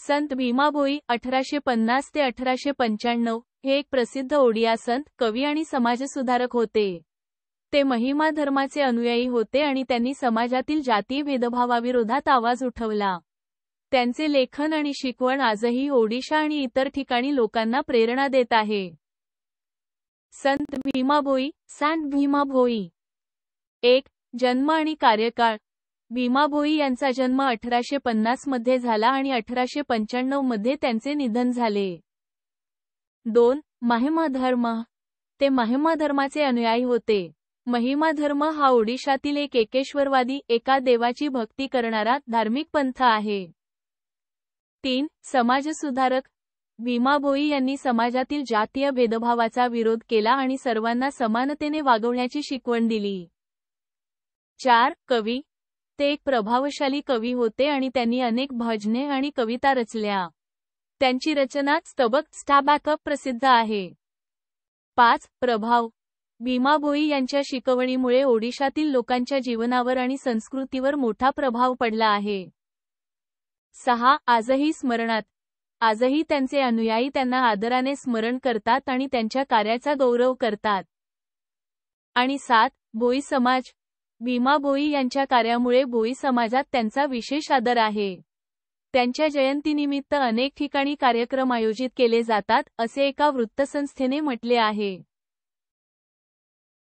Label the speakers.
Speaker 1: संत भीमा भोई 1850 ते 1895 हे एक प्रसिद्ध ओडिया संत, कवी आणि समाजसुधारक होते. ते महिमा धर्माचे अनुयायी होते आणि त्यांनी समाजातील जातीय भेदभावाविरोधात आवाज उठवला. त्यांचे लेखन आणि शिकवण आजही ओडिशा आणि इतर ठिकाणी लोकांना प्रेरणा देत आहे. संत भीमा भोई, संत भीमा भोई. 1. जन्म आणि कार्यकाळ. भीमा भोई यांचा जन्म 1850 मध्ये झाला आणि 1895 मध्ये त्यांचे निधन झाले. 2. महिमा धर्म. ते महिमा धर्माचे अनुयायी होते. महिमा धर्म हा ओडिशातील एक एकेश्वरवादी, एका देवाची भक्ती करणारा धार्मिक पंथ आहे. 3. समाजसुधारक. भीमा भोई यांनी समाजातील जातीय भेदभावाचा विरोध केला आणि सर्वांना समानतेने वागवण्याची शिकवण दिली. 4. कवी. ते एक प्रभावशाली कवी होते आणि त्यांनी अनेक भजने आणि कविता रचल्या. त्यांची रचना स्तबक स्टाबॅकअप प्रसिद्ध आहे. 5. प्रभाव. भीमा भोई यांच्या शिकवणीमुळे ओडिशातील लोकांच्या जीवनावर आणि संस्कृतीवर मोठा प्रभाव पडला आहे. 6. आजही स्मरणात. आजही त्यांचे अनुयायी त्यांना आदराने स्मरण करतात आणि त्यांच्या कार्याचा गौरव करतात. आणि 7. भोई समाज. भीमा भोई यांच्या कार्यामुळे भोई समाजात त्यांचा विशेष आदर आहे. त्यांच्या जयंतीनिमित्त अनेक ठिकाणी कार्यक्रम आयोजित केले जातात, असे एका वृत्तसंस्थेने म्हटले आहे.